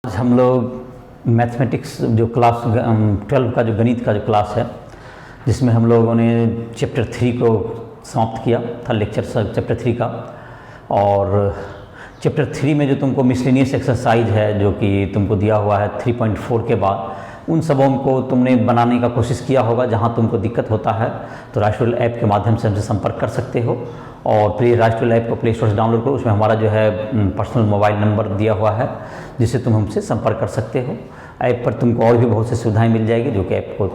आज हम लोग मैथमेटिक्स जो क्लास 12 का जो गणित का जो क्लास है, जिसमें हम लोगों ने चैप्टर 3 को समाप्त किया था, लेक्चर चैप्टर 3 का। और चैप्टर 3 में जो तुमको मिसलेनियस एक्सरसाइज है जो कि तुमको दिया हुआ है 3.4 के बाद, उन सबों को तुमने बनाने का कोशिश किया होगा। जहाँ तुमको दिक्कत होता है तो राइस्टोरियल ऐप के माध्यम से हमसे संपर्क कर सकते हो। और राइस्टोरियल ऐप को प्ले स्टोर से डाउनलोड करो, उसमें हमारा जो है पर्सनल मोबाइल नंबर दिया हुआ है, जिससे तुम हमसे संपर्क कर सकते हो। ऐप पर तुमको और भी बहुत सी सुविधाएं मिल जाएगी, जो कि ऐप को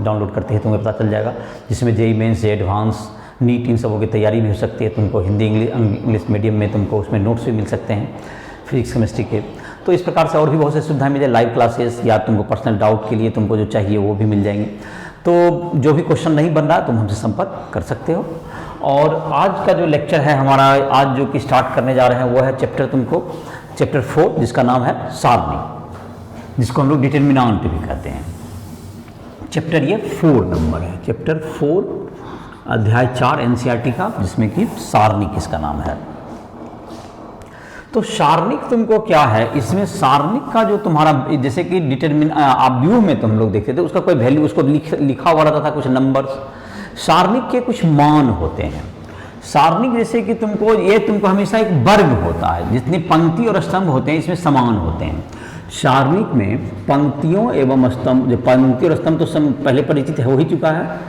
डाउनलोड करते ही तुम्हें पता चल जाएगा, जिसमें जेईई मेंस, एडवांस, नीट, इन सबों की तैयारी भी हो सकती है। तुमको हिंदी इंग्लिश मीडियम में तुमको उसमें नोट्स भी मिल सकते हैं, फिजिक्स केमिस्ट्री के। तो इस प्रकार से और भी बहुत सी सुविधाएं मिल जाए, लाइव क्लासेस या तुमको पर्सनल डाउट के लिए तुमको जो चाहिए वो भी मिल जाएंगे। तो जो भी क्वेश्चन नहीं बन रहा तुम हमसे संपर्क कर सकते हो। और आज का जो लेक्चर है हमारा, आज जो कि स्टार्ट करने जा रहे हैं, वो है चैप्टर 4, जिसका नाम है सारणी, जिसको हम लोग डिटरमिनेंट भी कहते हैं। चैप्टर ये 4 नंबर है, चैप्टर 4 अध्याय 4 एनसीईआरटी का, जिसमें कि सारणिक इसका नाम है। तो सारणिक तुमको क्या है, इसमें सारणिक का जो तुम्हारा, जैसे कि आप व्यू में तुम लोग देखते थे, उसका कोई वैल्यू उसको लिखा हुआ रहता था, कुछ नंबर्स। सारणिक के कुछ मान होते हैं। सारणिक जैसे कि तुमको हमेशा एक वर्ग होता है, जितनी पंक्ति और स्तंभ होते हैं इसमें समान होते हैं। सारणिक में पंक्तियों एवं स्तंभ, जो पंक्ति और स्तंभ तो पहले परिचित हो ही चुका है।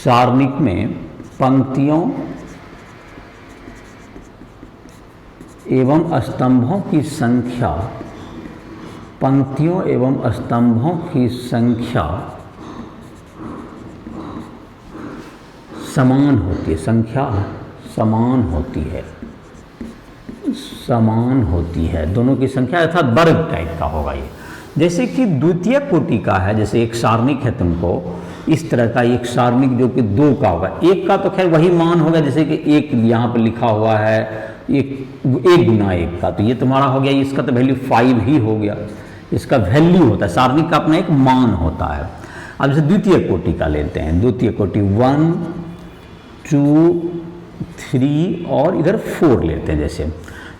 सारणिक में पंक्तियों एवं स्तंभों की संख्या, पंक्तियों एवं स्तंभों की संख्या समान होती है, संख्या समान होती है, दोनों की संख्या अर्थात वर्ग टाइप का होगा ये। जैसे कि द्वितीय कोटि का है, जैसे एक सारणिक है तुमको इस तरह का, एक सारणिक जो कि 2 का होगा। एक का तो खैर वही मान होगा, जैसे कि एक यहाँ पर लिखा हुआ है, एक गुना 1 का, तो ये तुम्हारा हो गया, इसका तो वैल्यू 5 ही हो गया, इसका वैल्यू होता है। सारणिक का अपना एक मान होता है। अब जैसे द्वितीय कोटि का लेते हैं, द्वितीय कोटि 1, 2, 3 और इधर 4 लेते हैं जैसे,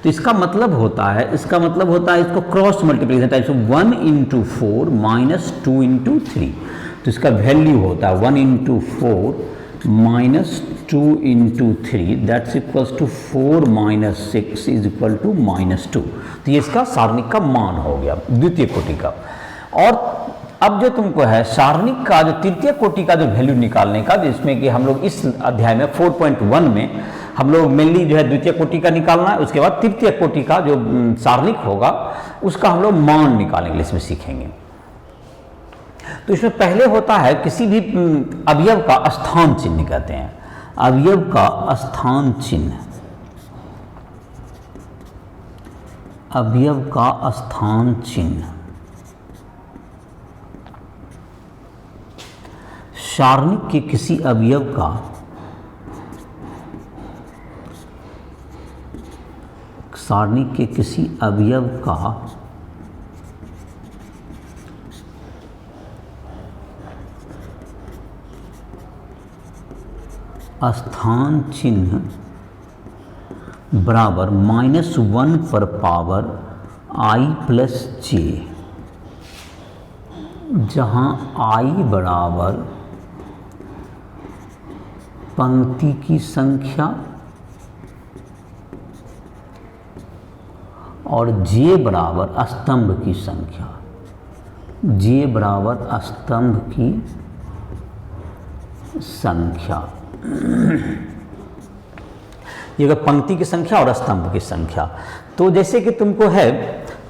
तो इसका मतलब होता है इसको क्रॉस मल्टीप्लिकेशन टाइप से 1 × 4 माइनस 2 × 3, तो इसका वैल्यू होता है 1 × 4 minus 2 × 3, that's equals to 4 - 6 is equal to -2। तो ये इसका सारणिक का मान हो गया द्वितीय कोटि का। और अब जो तुमको है सारणिक का जो तृतीय कोटि का जो वैल्यू निकालने का, जिसमें कि हम लोग इस अध्याय में 4.1 में हम लोग मेनली जो है द्वितीय कोटि का निकालना है। उसके बाद तृतीय कोटि का जो सारणिक होगा उसका हम लोग मान निकालने के लिए इसमें सीखेंगे। तो इसमें पहले होता है किसी भी अवयव का स्थान चिन्ह कहते हैं, अवयव का स्थान चिन्ह, अवयव का स्थान चिन्ह। सारणिक के किसी अवयव का स्थान चिन्ह बराबर -1 पर पावर i + j, जहाँ i बराबर पंक्ति की संख्या और j बराबर स्तंभ की संख्या, j बराबर स्तंभ की संख्या। ये अगर पंक्ति की संख्या और स्तंभ की संख्या, तो जैसे कि तुमको है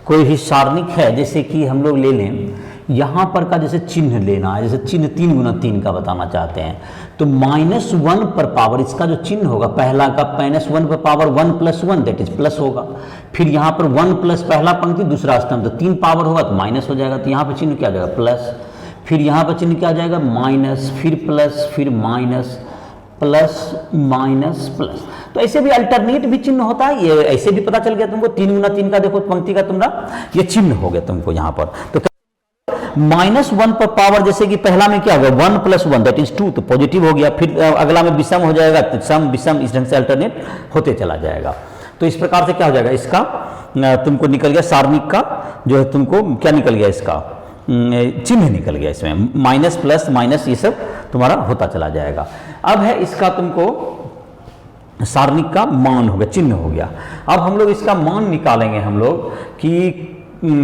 कोई भी सारणिक है, जैसे कि हम लोग ले लें यहाँ पर का, जैसे चिन्ह लेना है, जैसे चिन्ह 3 × 3 का बताना चाहते हैं, तो -1 पर पावर इसका जो चिन्ह होगा, पहला का -1 पर पावर 1 + 1 दैट इज प्लस होगा। फिर यहाँ पर 1 प्लस पहला पंक्ति दूसरा स्तंभ, तो 3 पावर होगा तो माइनस हो जाएगा, तो यहाँ पर चिन्ह क्या आ जाएगा प्लस, फिर यहाँ पर चिन्ह क्या आ जाएगा माइनस, फिर प्लस, फिर माइनस, प्लस माइनस प्लस। तो ऐसे भी अल्टरनेट भी चिन्ह होता है, ये ऐसे भी पता चल गया तुमको। 3 × 3 का देखो पंक्ति का तुम्हारा ये चिन्ह हो गया तुमको यहाँ पर। तो -1 पर पावर, जैसे कि पहला में क्या होगा 1 + 1 दैट इज 2, तो पॉजिटिव हो गया। फिर अगला में विषम हो जाएगा, तो सम विषम इस ढंग से अल्टरनेट होते चला जाएगा। तो इस प्रकार से क्या हो जाएगा, इसका तुमको निकल गया सारणिक का जो है, तुमको क्या निकल गया, इसका चिन्ह निकल गया, इसमें माइनस प्लस माइनस ये सब तुम्हारा होता चला जाएगा। अब है इसका तुमको सारणिक का मान हो गया, चिन्ह हो गया। अब हम लोग इसका मान निकालेंगे हम लोग कि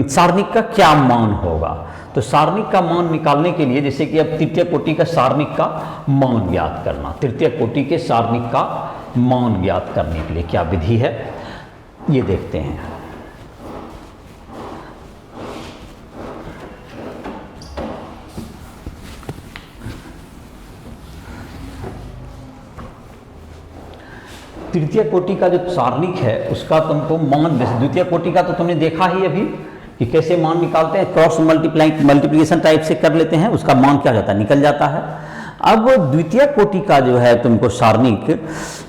सारणिक का क्या मान होगा। तो सारणिक का मान निकालने के लिए जैसे कि अब तृतीय कोटि का सारणिक का मान ज्ञात करना, तृतीय कोटि के सारणिक का मान ज्ञात करने के लिए क्या विधि है ये देखते हैं। तृतीय कोटि का जो सारणिक है उसका तुमको मान, द्वितीय कोटि का तो तुमने देखा ही अभी कि कैसे मान निकालते हैं, क्रॉस मल्टीप्लिकेशन टाइप से कर लेते हैं, उसका मान क्या जाता है, निकल जाता है। अब द्वितीय कोटि का जो है तुमको सारणिक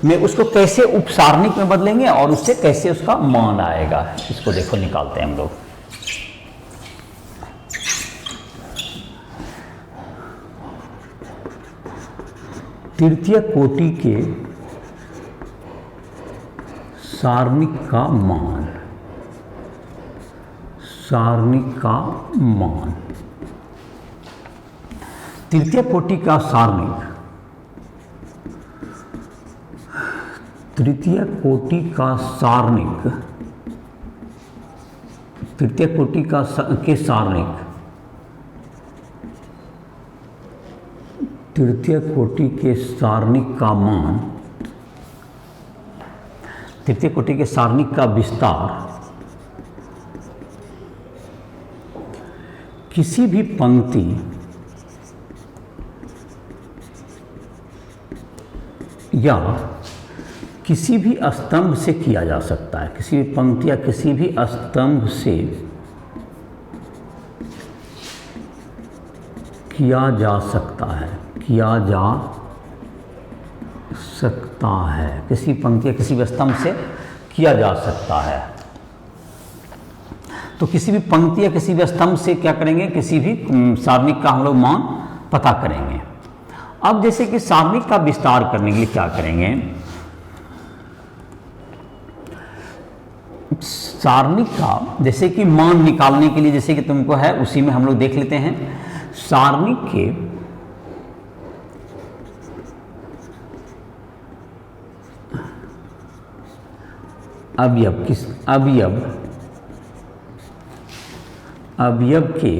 में उसको कैसे उपसारणिक में बदलेंगे और उससे कैसे उसका मान आएगा, इसको देखो निकालते हैं हम लोग। तृतीय कोटि के सारणिक का मान, सारणिक का मान, तृतीय कोटि का सारणिक, तृतीय कोटि का सारणिक, तृतीय कोटि का के सारणिक, तृतीय कोटि के सारणिक का मान, तृतीय कोटि के सारणिक का विस्तार किसी भी पंक्ति या किसी भी स्तंभ से किया जा सकता है, किसी भी पंक्ति या किसी भी स्तंभ से किया जा सकता है, किया जा सकता है, किसी पंक्ति या किसी भी स्तंभ से किया जा सकता है। तो किसी भी पंक्ति या किसी भी स्तंभ से क्या करेंगे, किसी भी सारणिक का हम लोग मान पता करेंगे। अब जैसे कि सारणिक का विस्तार करने के लिए क्या करेंगे, सारणिक का जैसे कि मान निकालने के लिए जैसे कि तुमको है उसी में हम लोग देख लेते हैं। सारणिक के अवयव किस अवयव के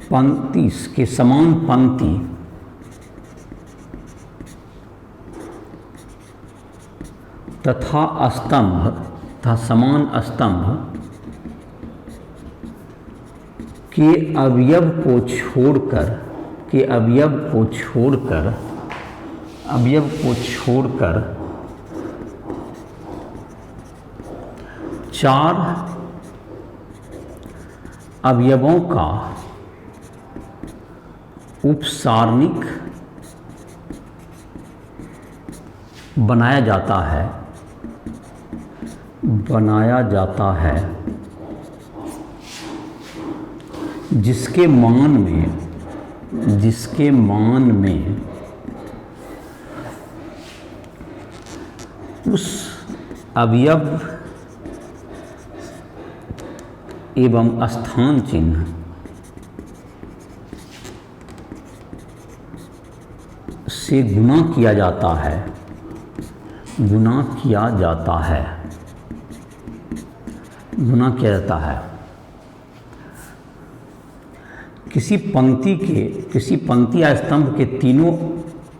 पंक्ति के समान पंक्ति तथा स्तंभ तथा समान स्तंभ के अवयव को छोड़कर, के अवयव को छोड़कर, अवयव को छोड़कर चार अवयवों का उपसारणिक बनाया जाता है, बनाया जाता है, जिसके मान में, जिसके मान में उस अवयव एवं स्थान चिन्ह से गुणा किया जाता है, गुणा किया जाता है, गुणा किया जाता है। किसी पंक्ति के, किसी पंक्ति या स्तंभ के तीनों,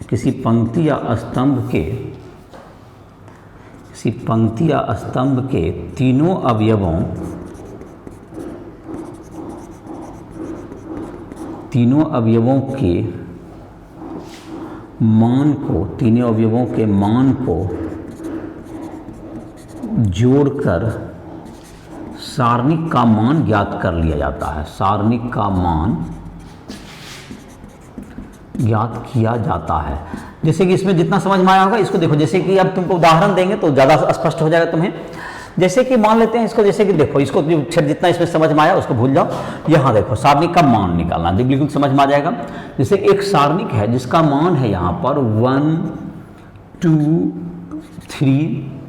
किसी पंक्ति या स्तंभ के, किसी पंक्ति या स्तंभ के तीनों अवयवों, तीनों अवयवों के मान को, तीनों अवयवों के मान को जोड़कर सारणिक का मान ज्ञात कर लिया जाता है, सारणिक का मान ज्ञात किया जाता है। जैसे कि इसमें जितना समझ में आया होगा इसको देखो, जैसे कि अब तुमको उदाहरण देंगे तो ज़्यादा स्पष्ट हो जाएगा तुम्हें। जैसे कि मान लेते हैं इसको, जैसे कि देखो इसको जितना इसमें समझ में आया उसको भूल जाओ। यहाँ देखो सारणिक का मान निकालना बिल्कुल समझ में आ जाएगा। जैसे एक सारणिक है जिसका मान है यहाँ पर 1 2 3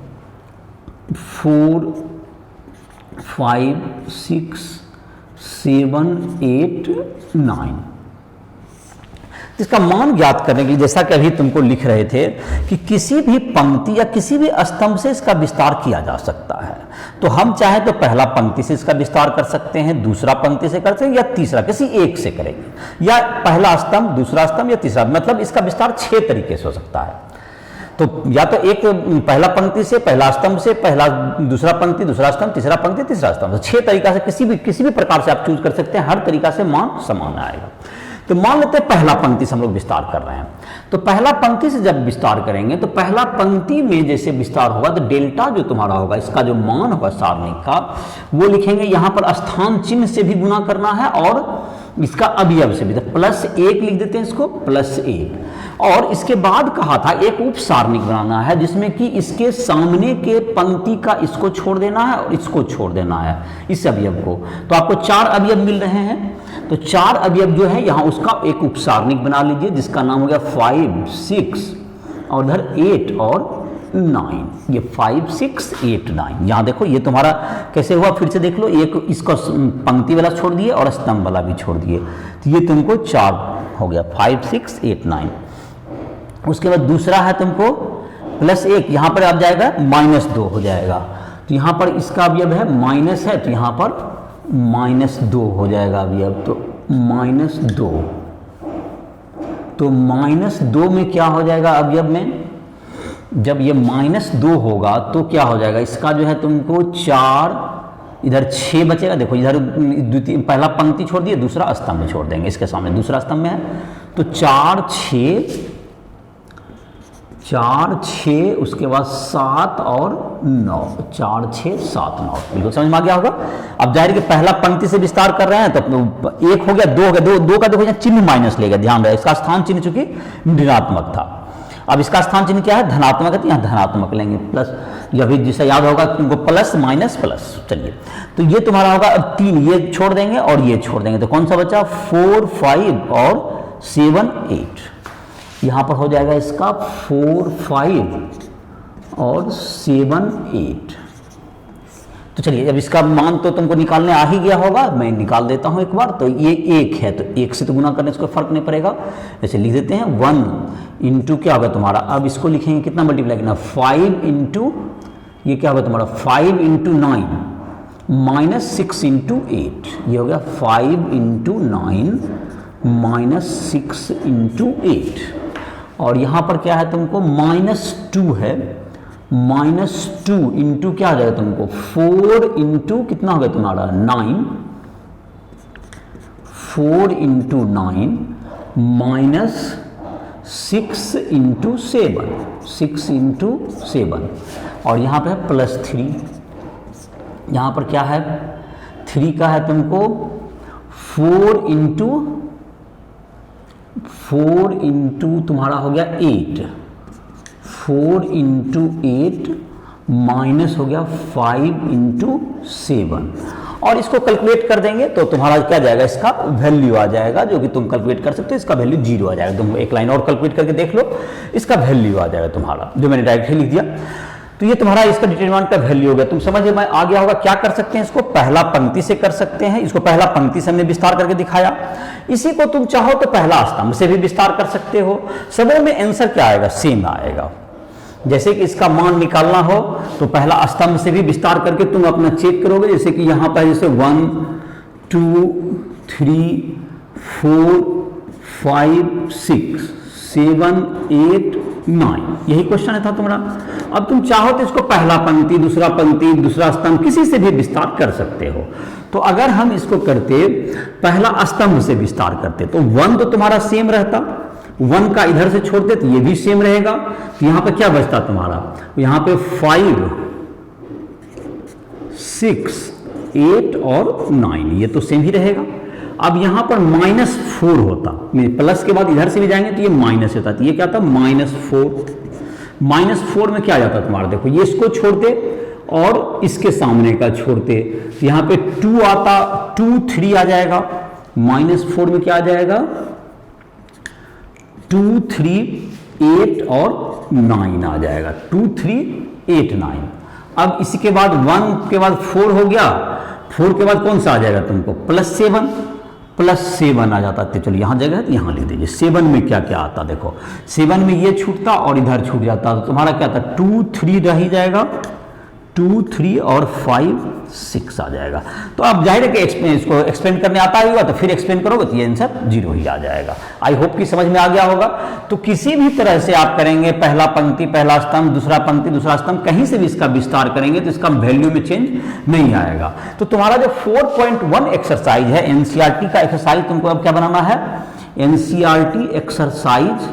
4 5 6 7 8 9। इसका मान ज्ञात करने के लिए जैसा कि अभी तुमको लिख रहे थे कि किसी भी पंक्ति या किसी भी स्तंभ से इसका विस्तार किया जा सकता है। तो हम चाहे तो पहला पंक्ति से इसका विस्तार कर सकते हैं, दूसरा पंक्ति से कर सकते हैं, या तीसरा किसी एक से करेंगे, या पहला स्तंभ, दूसरा स्तंभ या तीसरा, मतलब इसका विस्तार 6 तरीके से हो सकता है। तो या तो एक पहला पंक्ति से, पहला स्तंभ से, पहला दूसरा पंक्ति, दूसरा स्तंभ, तीसरा पंक्ति, तीसरा स्तंभ, 6 तरीका से किसी भी प्रकार से आप चूज कर सकते हैं। हर तरीका से मान समान आएगा। तो मान लेते हैं पहला पंक्ति से हम लोग विस्तार कर रहे हैं। तो पहला पंक्ति से जब विस्तार करेंगे तो पहला पंक्ति में जैसे विस्तार होगा तो डेल्टा जो तुम्हारा होगा, इसका जो मान होगा सारणी का, वो लिखेंगे यहां पर स्थान चिन्ह से भी गुना करना है और इसका अवयव से भी, तो +1 लिख देते हैं इसको, +1। और इसके बाद कहा था एक उप सारणी बनाना है जिसमें कि इसके सामने के पंक्ति का इसको छोड़ देना है और इसको छोड़ देना है, इस अवयव को। तो आपको 4 अवयव मिल रहे हैं। तो 4 अवयव जो है यहाँ उसका एक उप सारणी बना लीजिए जिसका नाम हो गया 5 6 और इधर 8 और 9। ये 5 6 8 9। यहाँ देखो ये तुम्हारा कैसे हुआ, फिर से देख लो, एक इसको पंक्ति वाला छोड़ दिए और स्तंभ वाला भी छोड़ दिए, तो ये तुमको 4 हो गया, 5 6 8 9। उसके बाद दूसरा है तुमको +1, यहाँ पर आप जाएगा -2 हो जाएगा। तो यहाँ पर इसका अवयव है माइनस है, तो यहाँ पर -2 हो जाएगा अवयव, तो -2। तो -2 में क्या हो जाएगा अवयव में, जब ये -2 होगा तो क्या हो जाएगा, इसका जो है तुमको 4, इधर 6 बचेगा। देखो इधर द्वितीय पहला पंक्ति छोड़ दिए, दूसरा स्तंभ छोड़ देंगे, इसके सामने दूसरा स्तंभ में है, तो 4 6 उसके बाद 7 और 9, 4 6 7 9। बिल्कुल समझ में आ गया होगा। अब जाहिर कि पहला पंक्ति से विस्तार कर रहे हैं तो 1 हो गया, 2 हो गया, 2 का देखो चिन्ह माइनस लेगा, ध्यान रहे, इसका स्थान चिन्ह चूंकि ऋणात्मक था, अब इसका स्थान चिन्ह क्या है, धनात्मक है, तो यहाँ धनात्मक लेंगे, प्लस, या फिर जिसे याद होगा तुमको प्लस माइनस प्लस। चलिए तो ये तुम्हारा होगा, अब 3 ये छोड़ देंगे और ये छोड़ देंगे, तो कौन सा बचा, 4 5 और 7 8। यहाँ पर हो जाएगा इसका 4 5 और 7 8। तो चलिए अब इसका मान तो तुमको निकालने आ ही गया होगा, मैं निकाल देता हूँ एक बार। तो ये 1 है, तो 1 से तो गुना करने से कोई फर्क नहीं पड़ेगा, ऐसे लिख देते हैं 1 इंटू क्या होगा तुम्हारा, अब इसको लिखेंगे कितना मल्टीप्लाई करना, 5 इंटू ये क्या होगा तुम्हारा 5 इंटू 9 -6 इंटू 8, ये हो गया 5 इंटू 9 -6 इंटू 8। और यहाँ पर क्या है तुमको -2 है, -2 इंटू क्या आ जाएगा तुमको 4 इंटू कितना हो गया तुम्हारा 9, 4 इंटू 9 -6 इंटू 7, 6 इंटू 7। और यहाँ पे है +3, यहाँ पर क्या है 3 का है तुमको 4 इंटू तुम्हारा हो गया 8, 4 इंटू 8 माइनस हो गया 5 इंटू 7। और इसको कैलकुलेट कर देंगे तो तुम्हारा क्या जाएगा, इसका वैल्यू आ जाएगा, जो कि तुम कैलकुलेट कर सकते हो, इसका वैल्यू 0 आ जाएगा। तुम एक लाइन और कैलकुलेट करके देख लो, इसका वैल्यू आ जाएगा तुम्हारा, जो मैंने डायरेक्टली लिख दिया। तो ये तुम्हारा इसका डिटरमिनेंट का वैल्यू हो गया। तुम समझ में आ गया होगा क्या कर सकते हैं, इसको पहला पंक्ति से कर सकते हैं, इसको पहला पंक्ति से हमने विस्तार करके दिखाया। इसी को तुम चाहो तो पहला स्तंभ से भी विस्तार कर सकते हो। सबों में आंसर क्या आएगा, सेम आएगा। जैसे कि इसका मान निकालना हो तो पहला स्तंभ से भी विस्तार करके तुम अपना चेक करोगे, जैसे कि यहाँ पर जैसे 1 2 3 4 5 6 7 8 9, यही क्वेश्चन था तुम्हारा। अब तुम चाहो तो इसको पहला पंक्ति, दूसरा स्तंभ किसी से भी विस्तार कर सकते हो। तो अगर हम इसको करते पहला स्तंभ से विस्तार करते तो 1 तो तुम्हारा सेम रहता, 1 का इधर से छोड़ते तो ये भी सेम रहेगा। तो यहां पे क्या बचता तुम्हारा, यहां पे 5 6 8 और 9, ये तो सेम ही रहेगा। अब यहां पर -4 होता, प्लस के बाद इधर से भी जाएंगे तो ये माइनस होता, तो ये क्या था -4 में क्या आ जाता तुम्हारा, देखो ये इसको छोड़ते और इसके सामने का छोड़ते, तो यहां पे 2 आता, 2 3 आ जाएगा, -4 में क्या आ जाएगा 2 3 8 और 9 आ जाएगा, 2 3 8 9। अब इसी के बाद 1 के बाद 4 हो गया, 4 के बाद कौन सा आ जाएगा तुमको, +7, +7 आ जाता। तो चलो यहाँ जगह है तो यहाँ लिख दीजिए। 7 में क्या क्या आता देखो, 7 में ये छूटता और इधर छूट जाता, तो तुम्हारा क्या था 2 3 रह ही जाएगा, 2 3 और 5 6 आ जाएगा। तो आप जाहिर है कि इसको एक्सपेंड करने आता ही होगा, तो फिर एक्सपेंड करोगे तो ये आंसर 0 ही आ जाएगा। आई होप कि समझ में आ गया होगा। तो किसी भी तरह से आप करेंगे, पहला पंक्ति पहला स्तंभ, दूसरा पंक्ति दूसरा स्तंभ, कहीं से भी इसका विस्तार करेंगे तो इसका वैल्यू में चेंज नहीं आएगा। तो तुम्हारा जो 4.1 एक्सरसाइज है एनसीईआरटी का एक्सरसाइज, तुमको अब क्या बनाना है, एनसीईआरटी एक्सरसाइज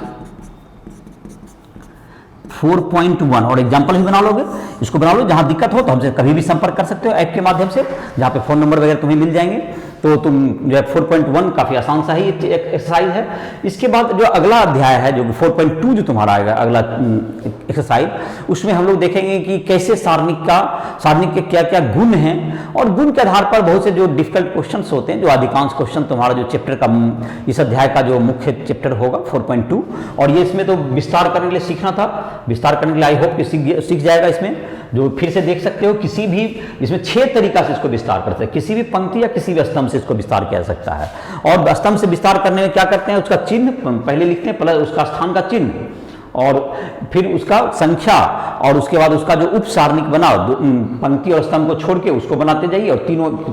4.1 और एग्जाम्पल भी बना लोगे, इसको बना लो। जहां दिक्कत हो तो हमसे कभी भी संपर्क कर सकते हो ऐप के माध्यम से, जहां पे फ़ोन नंबर वगैरह तुम्हें मिल जाएंगे। तो तुम जो है 4.1 काफ़ी आसान सा ही एक्सरसाइज है। इसके बाद जो अगला अध्याय है जो 4.2 जो तुम्हारा आएगा अगला एक्सरसाइज, उसमें हम लोग देखेंगे कि कैसे सारणिक के क्या क्या गुण हैं, और गुण के आधार पर बहुत से जो डिफिकल्ट क्वेश्चंस होते हैं, जो अधिकांश क्वेश्चन तुम्हारा जो चैप्टर का इस अध्याय का जो मुख्य चैप्टर होगा 4.2, और ये इसमें तो विस्तार करने के लिए सीखना था, विस्तार करने के लिए आई होप कि सीख जाएगा। इसमें जो फिर से देख सकते हो, किसी भी इसमें 6 तरीका से इसको विस्तार करते हैं, किसी भी पंक्ति या किसी भी स्तंभ से इसको विस्तार किया जा सकता है। और स्तंभ से विस्तार करने में क्या करते हैं, उसका चिन्ह पहले लिखते हैं, पहले उसका स्थान का चिन्ह, और फिर उसका संख्या, और उसके बाद उसका जो उप सारणिक बना, पंक्ति और स्तंभ को छोड़ के उसको बनाते जाइए, और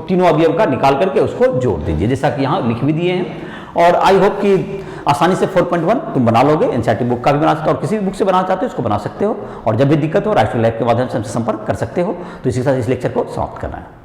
तीनों अवयव का निकाल करके उसको जोड़ दीजिए, जैसा कि यहाँ लिख भी दिए हैं। और आई होप कि आसानी से 4.1 तुम बना लोगे। एनसीईआरटी बुक का भी बना सकते हो, और किसी भी बुक से बनाना चाहते हो उसको बना सकते हो। और जब भी दिक्कत हो राष्ट्रीय लैब के माध्यम से हमसे संपर्क कर सकते हो। तो इसी के साथ इस लेक्चर को समाप्त करना है।